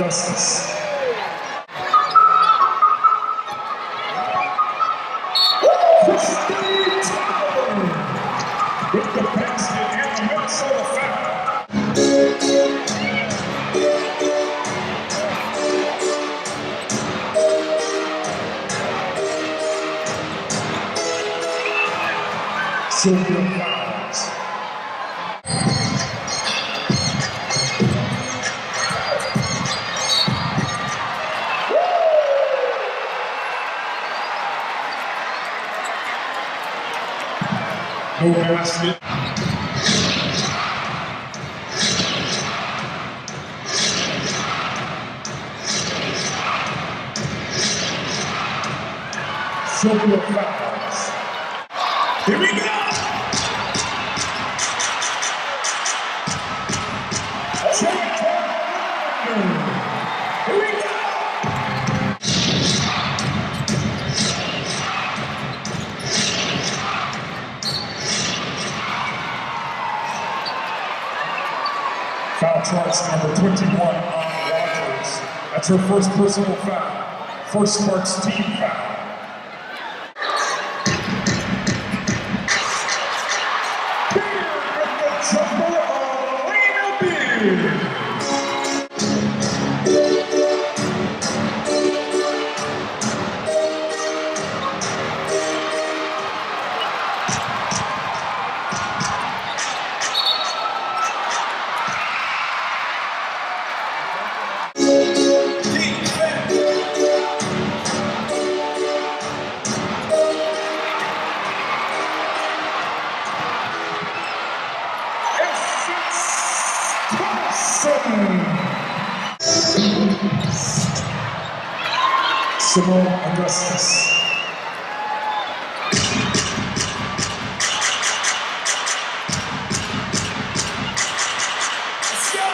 Augustus. With the basket and the Minnesota foul. Sylvia fouls. No basket. Sylvia fouls. Here we go! Here we go! Foul charge number 21 on Rogers. That's her first personal foul. First Sparks team foul. Simone Augustus. Let's go!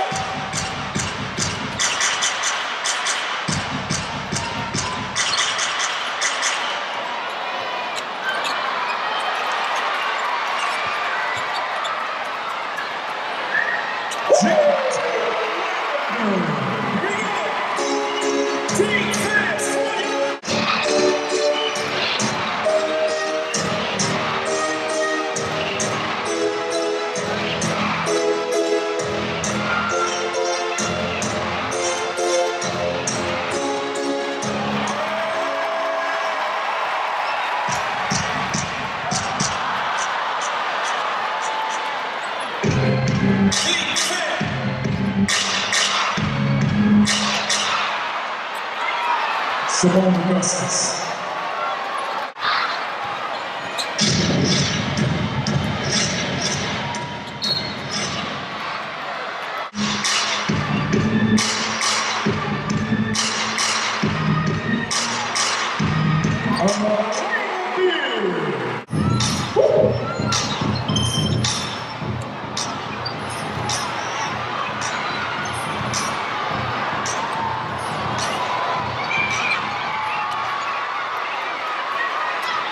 Simone Augustus.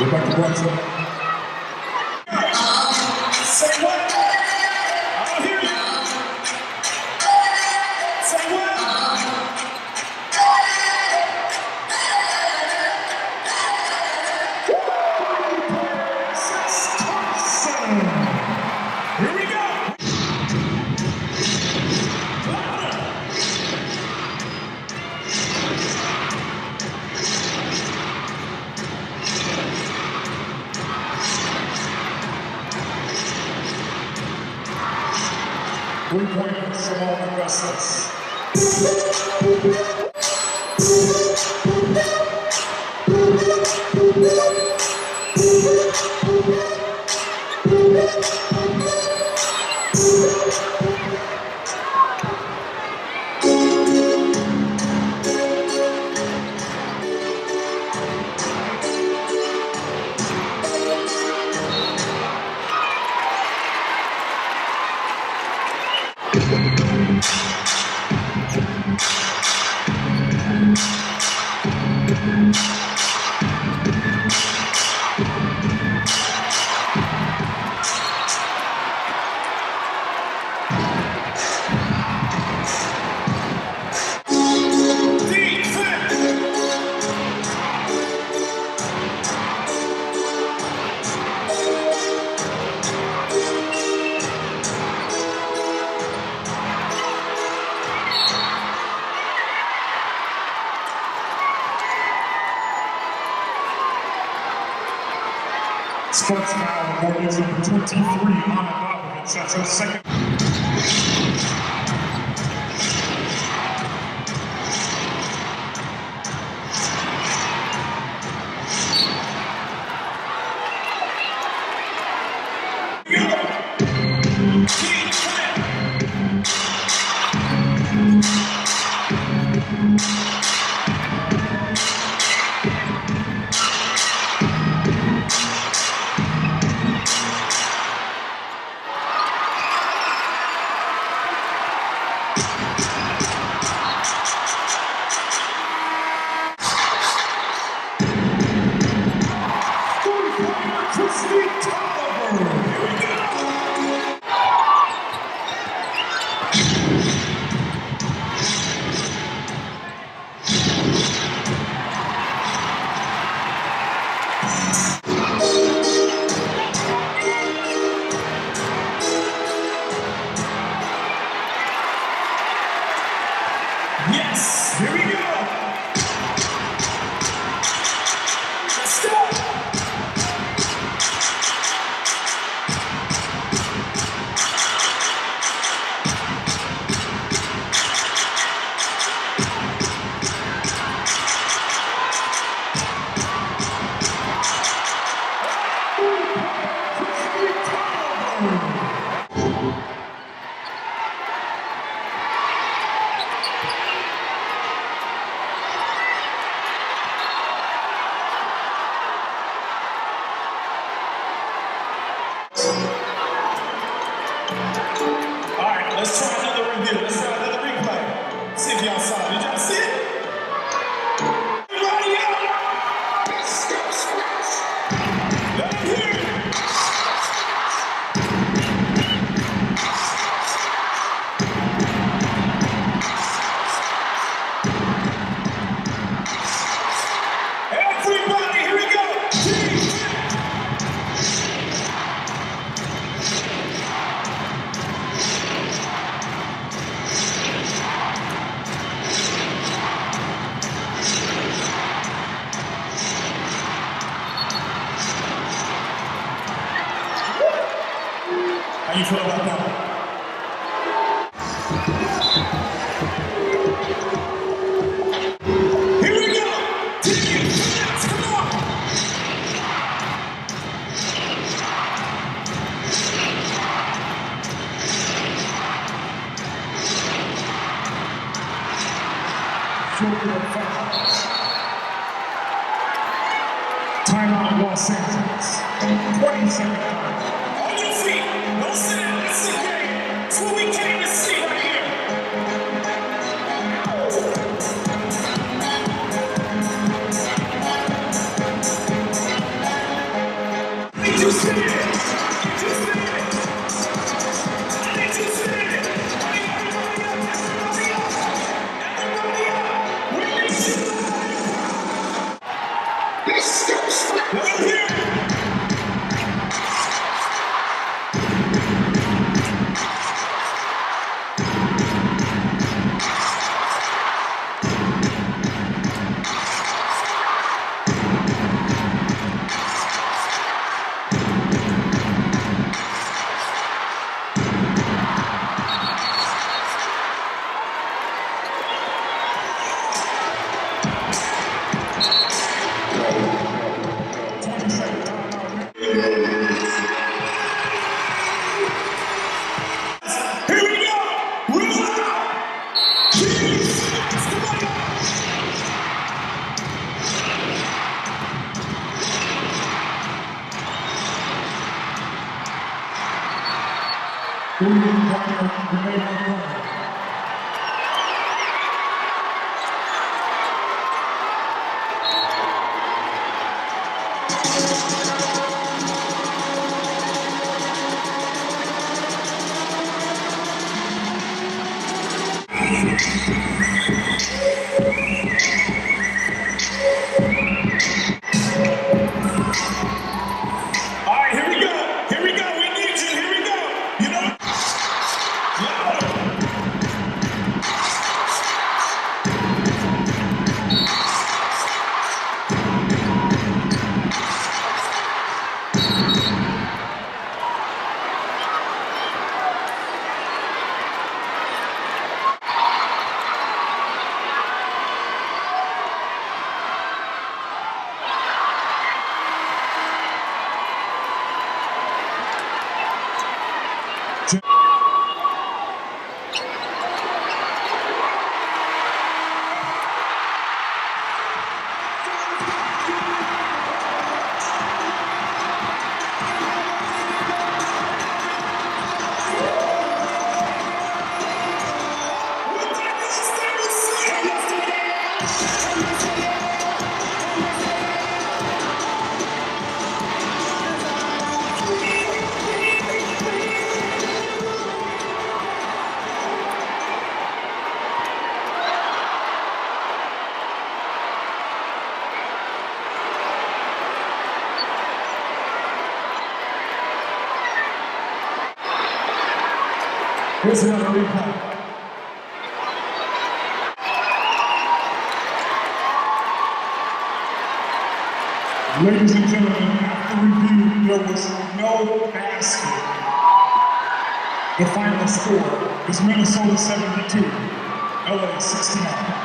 Rebecca Brunson. Say what? I don't hear you. Say what? Here we go. Three-point Simone Augustus. Sports foul awarded number 23, Anna Bobovich. That's her second. Yes, here we go. Let's go. Let's try another review. Let's try another replay. See if y'all saw it. Did y'all see it? Everybody out! Let me hear it. Everybody, here we go. How you feel about that? Here we go! Team, come on! Timeout Los Angeles. 20-second time. On your feet! Don't sit down, it's the game! It's what we came to see right here! Did you see it? Did you see it? Did you see it? Everybody up! Everybody up! Everybody up! We need you! Let me hear it! Alright, here we go. Here we go. We need you. Here we go. You know? Louder. Here's another replay. Ladies and gentlemen, after review, there was no basket. The final score is Minnesota 72, LA 69.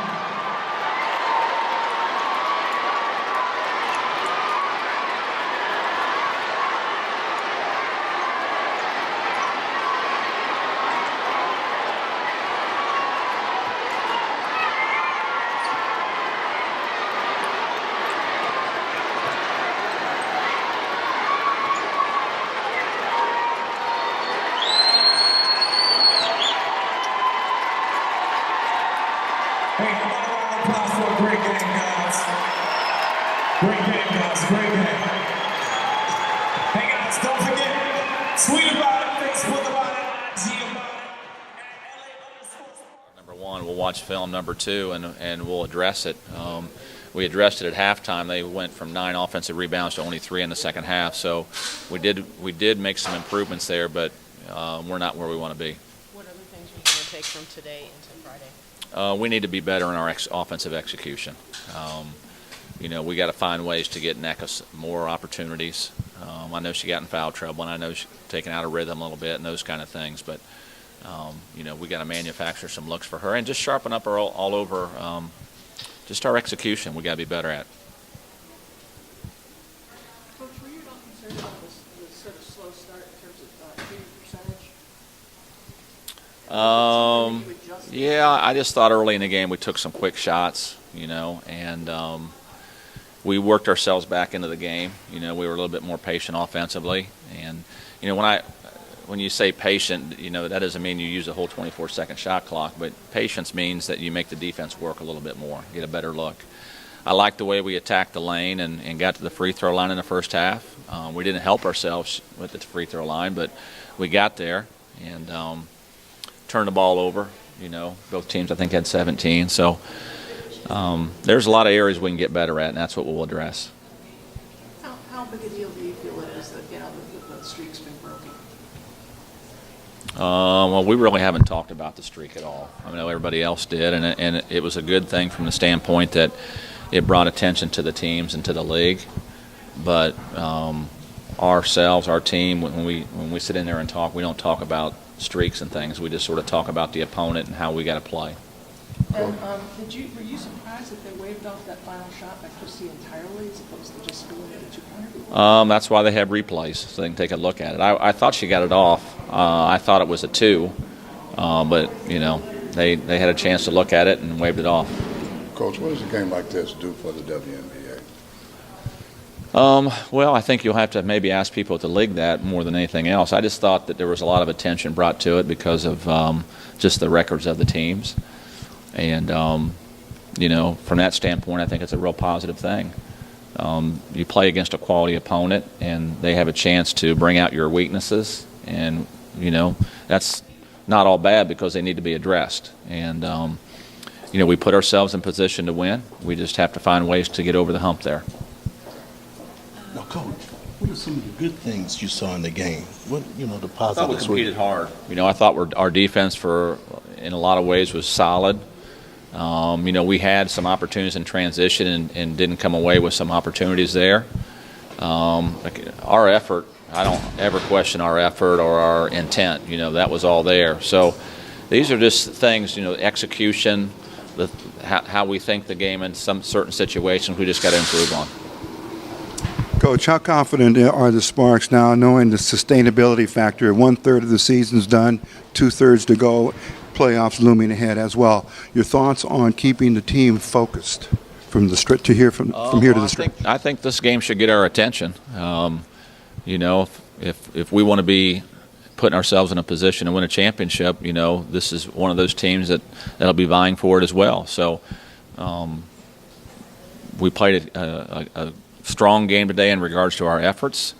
Hey, another round of applause for a great game, guys. Great game, guys. Great game. Hey, guys, don't forget, tweet about it, Facebook about it, IG about it, at LA_sports. Number one, we'll watch film number two, and we'll address it. We addressed it at halftime. They went from 9 offensive rebounds to only 3 in the second half. So we did make some improvements there, but we're not where we want to be. What other things are you going to take from today into Friday? We need to be better in our offensive execution. We got to find ways to get Nekas more opportunities. I know she got in foul trouble, and I know she's taken out of rhythm a little bit and those kind of things. But we got to manufacture some looks for her and just sharpen up our all over. Just our execution, we got to be better at. Coach, were you not concerned about this sort of slow start in terms of shooting percentage? Yeah, I just thought early in the game we took some quick shots, and we worked ourselves back into the game. We were a little bit more patient offensively, and when you say patient, that doesn't mean you use a whole 24-second shot clock, but patience means that you make the defense work a little bit more, get a better look. I liked the way we attacked the lane and got to the free throw line in the first half. We didn't help ourselves with the free throw line, but we got there and turned the ball over. Both teams I think had 17. So there's a lot of areas we can get better at, and that's what we'll address. How big a deal do you feel it is that the streak's been broken? Well, we really haven't talked about the streak at all. I know everybody else did, and it was a good thing from the standpoint that it brought attention to the teams and to the league. But ourselves, our team, when we sit in there and talk, we don't talk about streaks and things. We just sort of talk about the opponent and how we got to play. And were you surprised that they waved off that final shot by Christie entirely as opposed to just schooling at a two-pointer? That's why they have replays, so they can take a look at it. I thought she got it off. I thought it was a 2, but they had a chance to look at it and waved it off. Coach, what does a game like this do for the WNBA? Well, I think you'll have to maybe ask people at the league that more than anything else. I just thought that there was a lot of attention brought to it because of just the records of the teams. And, from that standpoint, I think it's a real positive thing. You play against a quality opponent, and they have a chance to bring out your weaknesses. And, that's not all bad because they need to be addressed. And, we put ourselves in position to win. We just have to find ways to get over the hump there. Now, Coach, what are some of the good things you saw in the game? What, the I thought positives? we competed hard. I thought our defense in a lot of ways was solid. We had some opportunities in transition and didn't come away with some opportunities there. Our effort, I don't ever question our effort or our intent. That was all there. So these are just things, execution, how we think the game in some certain situations we just got to improve on. Coach, how confident are the Sparks now, knowing the sustainability factor? 1/3 of the season's done, 2/3 to go, playoffs looming ahead as well. Your thoughts on keeping the team focused from the stretch to here, from here to the stretch? I think this game should get our attention. If we want to be putting ourselves in a position to win a championship, this is one of those teams that'll be vying for it as well. So we played a strong game today in regards to our efforts,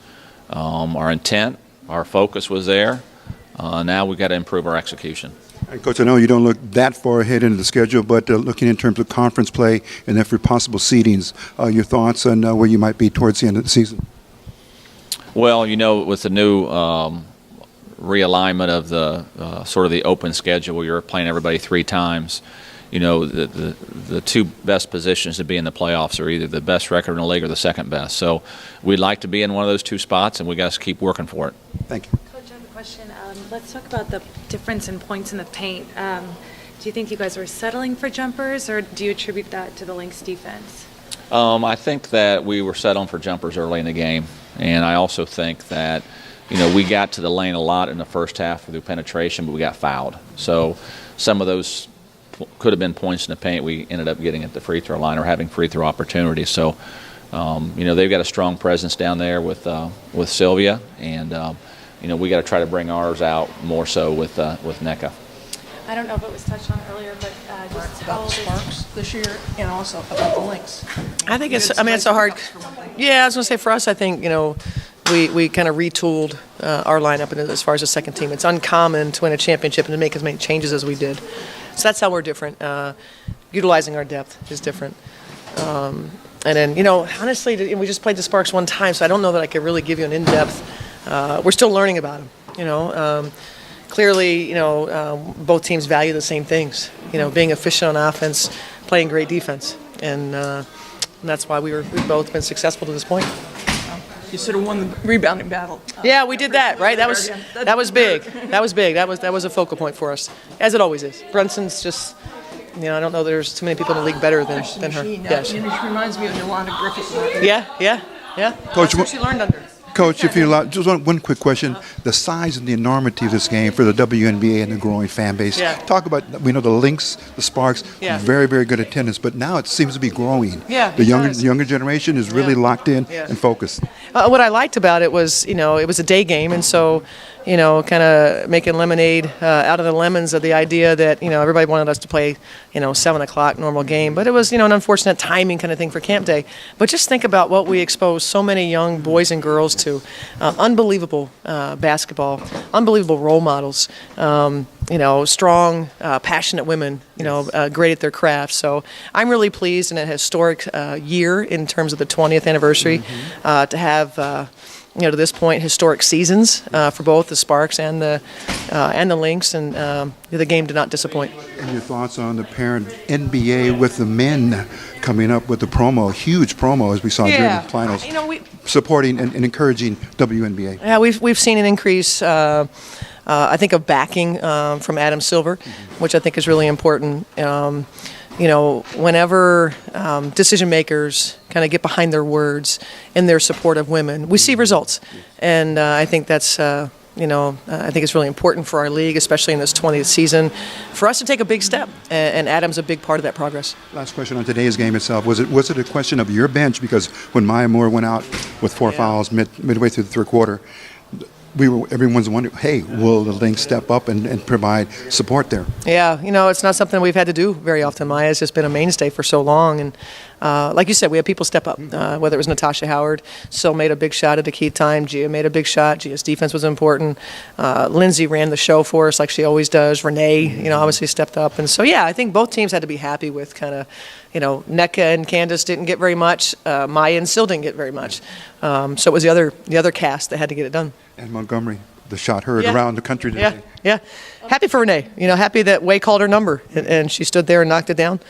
our intent, our focus was there. Now we've got to improve our execution. And Coach, I know you don't look that far ahead into the schedule, but looking in terms of conference play and then for possible seedings, your thoughts on where you might be towards the end of the season? Well, with the new realignment of the sort of the open schedule where you're playing everybody 3 times, you know, the 2 best positions to be in the playoffs are either the best record in the league or the second best. So we'd like to be in one of those 2 spots, and we got to keep working for it. Thank you. Coach, I have a question. Let's talk about the difference in points in the paint. Do you think you guys were settling for jumpers, or do you attribute that to the Lynx defense? I think that we were settling for jumpers early in the game, and I also think that, you know, we got to the lane a lot in the first half through penetration, but we got fouled. So some of those could have been points in the paint. We ended up getting at the free throw line or having free throw opportunities. So, you know, they've got a strong presence down there with Sylvia, and you know, we got to try to bring ours out more so with NECA. I don't know if it was touched on earlier, but just how About the Sparks this year and also about the Lynx. I think it's a hard. Yeah, I was going to say for us, I think, you know, we kind of retooled our lineup as far as the second team. It's uncommon to win a championship and to make as many changes as we did. So that's how we're different. Utilizing our depth is different. And then, you know, honestly, we just played the Sparks one time, so I don't know that I could really give you an in-depth. We're still learning about them, you know. Clearly, you know, both teams value the same things. You know, being efficient on offense, playing great defense, and that's why we've both been successful to this point. You sort of won the rebounding battle. Yeah, we did that, right? That was big. That was big. That was a focal point for us, as it always is. Brunson's just, you know, I don't know there's too many people in the league better than her. Yeah, she reminds me of Yolanda Griffith. Yeah. Coach, That's what she learned under. Coach, if you allow, just one quick question. The size and the enormity of this game for the WNBA and the growing fan base. Yeah. Talk about, we know the Lynx, the Sparks, Yeah. very, very good attendance, but now it seems to be growing. Yeah, The it younger does. the younger generation is really Yeah. locked in Yeah. and focused. What I liked about it was, you know, it was a day game, and so, you know, kind of making lemonade out of the lemons of the idea that, you know, everybody wanted us to play, you know, 7 o'clock normal game, but it was, you know, an unfortunate timing kind of thing for camp day. But just think about what we exposed so many young boys and girls to. Unbelievable basketball, unbelievable role models, you know, strong, passionate women, you know, great at their craft. So I'm really pleased in a historic year in terms of the 20th anniversary to have, you know, to this point, historic seasons for both the Sparks and the Lynx, and the game did not disappoint. And your thoughts on the parent NBA with the men coming up with the promo, huge promo as we saw during the finals, You know, supporting and encouraging WNBA. Yeah, we've seen an increase, I think, of backing from Adam Silver, which I think is really important. You know, whenever decision makers kind of get behind their words in their support of women, we see results, and I think that's. You know, I think it's really important for our league, especially in this 20th season, for us to take a big step, and Adam's a big part of that progress. Last question on today's game itself. Was it a question of your bench? Because when Maya Moore went out with 4 fouls midway through the third quarter, everyone's wondering, hey, will the Lynx step up and provide support there? Yeah, you know, it's not something we've had to do very often. Maya's just been a mainstay for so long, and like you said, we have people step up. Whether it was Natasha Howard, still made a big shot at a key time. Gia made a big shot. Gia's defense was important. Lindsay ran the show for us like she always does. Renee, you know, obviously stepped up, and so yeah, I think both teams had to be happy with kind of, you know, NECA and Candace didn't get very much. Maya and Sil didn't get very much. So it was the other cast that had to get it done. And Montgomery, the shot heard around the country today. Yeah. Happy for Renee. You know, happy that Way called her number, and she stood there and knocked it down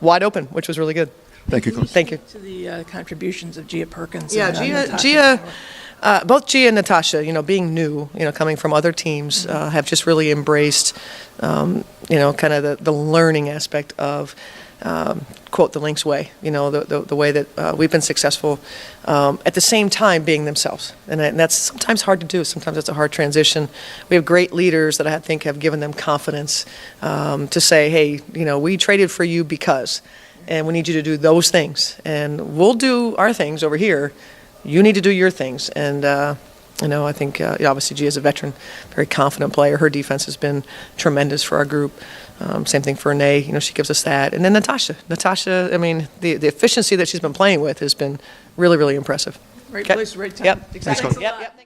wide open, which was really good. Thank you, Coach. Thank you. To the contributions of Gia Perkins. Yeah, and, Gia, both Gia and Natasha, you know, being new, you know, coming from other teams, have just really embraced, you know, kind of the learning aspect of, quote, the Lynx way, you know, the way that we've been successful, at the same time being themselves. And that's sometimes hard to do. Sometimes it's a hard transition. We have great leaders that I think have given them confidence to say, hey, you know, we traded for you because, and we need you to do those things. And we'll do our things over here. You need to do your things. And, you know, I think obviously Gia is a veteran, very confident player. Her defense has been tremendous for our group. Same thing for Renee. You know, she gives us that. And then Natasha, I mean, the efficiency that she's been playing with has been really, really impressive. Right place, right time. Yep. Exactly. Yep.